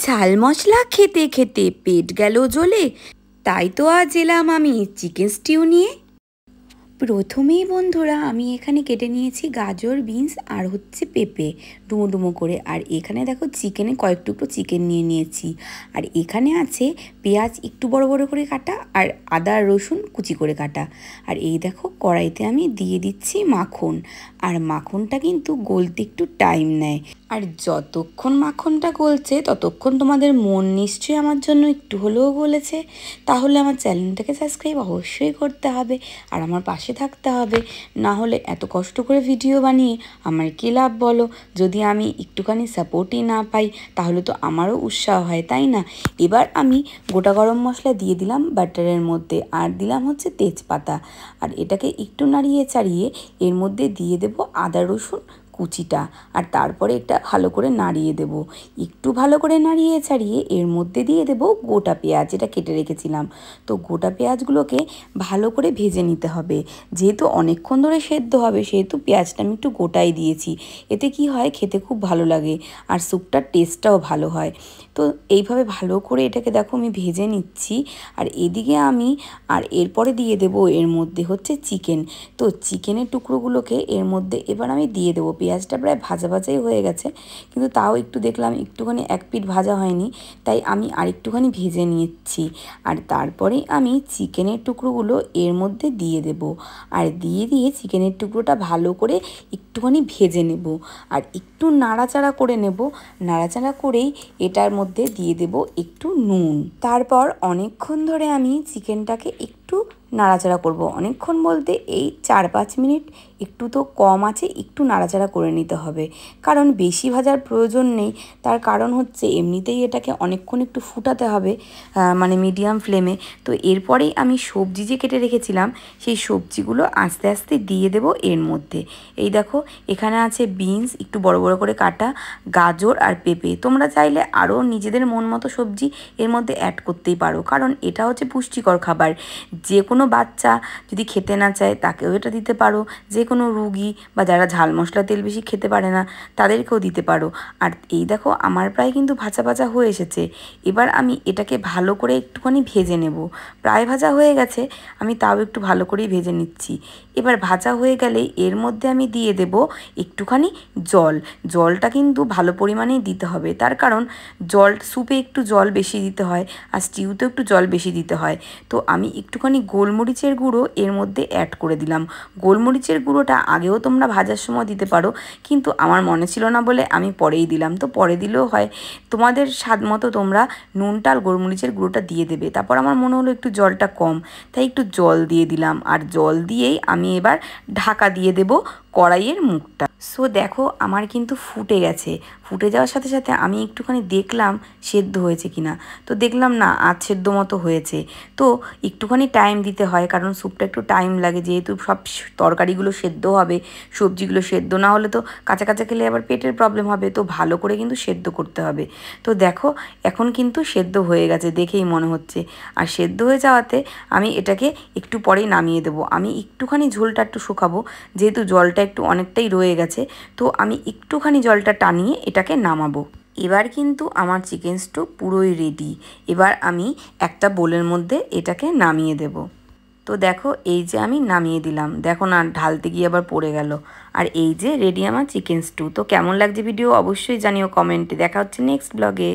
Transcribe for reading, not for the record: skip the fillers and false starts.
ঝাল মশলা খেতে খেতে পেট গেল জ্বলে, তাই তো আজ এলাম আমি চিকেন স্টিউ নিয়ে। প্রথমেই বন্ধুরা আমি এখানে কেটে নিয়েছি গাজর, বিনস আর হচ্ছে পেঁপে ডুমো ডুমো করে। আর এখানে দেখো চিকেনে কয়েক টুকরো চিকেন নিয়ে নিয়েছি। আর এখানে আছে পেঁয়াজ একটু বড় বড় করে কাটা আর আদা রসুন কুচি করে কাটা। আর এই দেখো কড়াইতে আমি দিয়ে দিচ্ছি মাখন। আর মাখনটা কিন্তু গলতে একটু টাইম নেয়। আর যতক্ষণ মাখনটা গলছে ততক্ষণ তোমাদের মন নিশ্চয়ই আমার জন্য একটু হলেও গলেছে। তাহলে আমার চ্যানেলটাকে সাবস্ক্রাইব অবশ্যই করতে হবে আর আমার পাশে থাকতে হবে। না হলে এত কষ্ট করে ভিডিও বানিয়ে আমার কী লাভ বলো? যদি আমি একটুখানি সাপোর্টই না পাই তাহলে তো আমারও উৎসাহ হয়, তাই না? এবার আমি গোটা গরম মশলা দিয়ে দিলাম বাটারের মধ্যে, আর দিলাম হচ্ছে তেজপাতা। আর এটাকে একটু নাড়িয়ে চাড়িয়ে এর মধ্যে দিয়ে দেবো আদা রসুন কুচিটা। আর তারপরে এটা ভালো করে নাড়িয়ে দেব। একটু ভালো করে নাড়িয়ে ছাড়িয়ে এর মধ্যে দিয়ে দেব গোটা পেঁয়াজ, যেটা কেটে রেখেছিলাম। তো গোটা পেঁয়াজগুলোকে ভালো করে ভেজে নিতে হবে। যেহেতু অনেকক্ষণ ধরে সেদ্ধ হবে সেহেতু পেঁয়াজটা আমি একটু গোটাই দিয়েছি। এতে কি হয়, খেতে খুব ভালো লাগে আর স্যুপটার টেস্টটাও ভালো হয়। তো এইভাবে ভালো করে এটাকে দেখো আমি ভেজে নিচ্ছি। আর এদিকে আমি এরপরে দিয়ে দেব এর মধ্যে হচ্ছে চিকেন। তো চিকেনের টুকরোগুলোকে এর মধ্যে এবার আমি দিয়ে দেবো। পেঁয়াজটা প্রায় ভাজা ভাজাই হয়ে গেছে, কিন্তু তাও একটু দেখলাম একটুখানি এক পিঠ ভাজা হয়নি, তাই আমি আরেকটুখানি ভেজে নিচ্ছি। আর তারপরে আমি চিকেনের টুকরোগুলো এর মধ্যে দিয়ে দেব। আর দিয়ে চিকেনের টুকরোটা ভালো করে একটুখানি ভেজে নেব। আর একটু নাড়াচাড়া করে নেব। নাড়াচাড়া করেই এটার মধ্যে দিয়ে দেব একটু নুন। তারপর অনেকক্ষণ ধরে আমি চিকেনটাকে একটু নাড়াচাড়া করব। অনেকক্ষণ বলতে এই 4-5 মিনিট, একটু তো কম আছে, একটু নাড়াচাড়া করে নিতে হবে। কারণ বেশি ভাজার প্রয়োজন নেই। তার কারণ হচ্ছে এমনিতেই এটাকে অনেকক্ষণ একটু ফুটাতে হবে, মানে মিডিয়াম ফ্লেমে। তো এরপরেই আমি সবজি যে কেটে রেখেছিলাম সেই সবজিগুলো আস্তে আস্তে দিয়ে দেব এর মধ্যে। এই দেখো এখানে আছে বিনস একটু বড় বড় করে কাটা, গাজর আর পেঁপে। তোমরা চাইলে আরও নিজেদের মন মতো সবজি এর মধ্যে অ্যাড করতেই পারো, কারণ এটা হচ্ছে পুষ্টিকর খাবার। যে কোনো বাচ্চা যদি খেতে না চায় তাকেও এটা দিতে পারো। যে কোনো রুগী বা যারা ঝাল মশলা তেল বেশি খেতে পারে না তাদেরকেও দিতে পারো। আর এই দেখো আমার প্রায় কিন্তু ভাজা ভাজা হয়ে এসেছে। এবার আমি এটাকে ভালো করে একটুখানি ভেজে নেব। প্রায় ভাজা হয়ে গেছে, আমি তাও একটু ভালো করেই ভেজে নিচ্ছি। এবার ভাজা হয়ে গেলে এর মধ্যে আমি দিয়ে দেব একটুখানি জল। জলটা কিন্তু ভালো পরিমাণেই দিতে হবে, তার কারণ স্যুপে একটু জল বেশি দিতে হয় আর স্টিউতেও একটু জল বেশি দিতে হয়। তো আমি একটুখানি গোলমরিচের গুঁড়ো এর মধ্যে অ্যাড করে দিলাম। গোলমরিচের গুঁড়োটা আগেও তোমরা ভাজার সময় দিতে পারো, কিন্তু আমার মনে ছিল না বলে আমি পরেই দিলাম। তো পরে দিলেও হয়, তোমাদের স্বাদ মতো তোমরা নুনটা আর গোলমরিচের গুঁড়োটা দিয়ে দেবে। তারপর আমার মনে হলো একটু জলটা কম, তাই একটু জল দিয়ে দিলাম। আর জল দিয়েই আমি এবার ঢাকা দিয়ে দেব কড়াইয়ের মুখটা। সো দেখো আমার কিন্তু ফুটে গেছে। ফুটে যাওয়ার সাথে সাথে আমি একটুখানি দেখলাম সেদ্ধ হয়েছে কিনা। তো দেখলাম না, আধ সেদ্ধ মতো হয়েছে। তো একটুখানি টাইম দিতে হয়, কারণ স্যুপটা একটু টাইম লাগে, যেহেতু সব তরকারিগুলো সেদ্ধ হবে, সবজিগুলো সেদ্ধ না হলে তো কাঁচা কাঁচা খেলে আবার পেটের প্রবলেম হবে। তো ভালো করে কিন্তু সেদ্ধ করতে হবে। তো দেখো এখন কিন্তু সেদ্ধ হয়ে গেছে দেখেই মনে হচ্ছে। আর সেদ্ধ হয়ে যাওয়াতে আমি এটাকে একটু পরেই নামিয়ে দেবো। আমি একটুখানি ঝোলটা একটু শুকাবো, যেহেতু জলটা একটু অনেকটাই রয়ে গেছে। তো আমি একটুখানি জলটা টানিয়ে এটাকে নামাবো। এবার কিন্তু আমার চিকেন স্টু পুরোই রেডি। এবার আমি একটা বোলের মধ্যে এটাকে নামিয়ে দেব। তো দেখো এই যে আমি নামিয়ে দিলাম, দেখো না ঢালতে গিয়ে আবার পড়ে গেল। আর এই যে রেডি আমার চিকেন স্টু। তো কেমন লাগছে ভিডিও অবশ্যই জানিও কমেন্টে। দেখা হচ্ছে নেক্সট ব্লগে।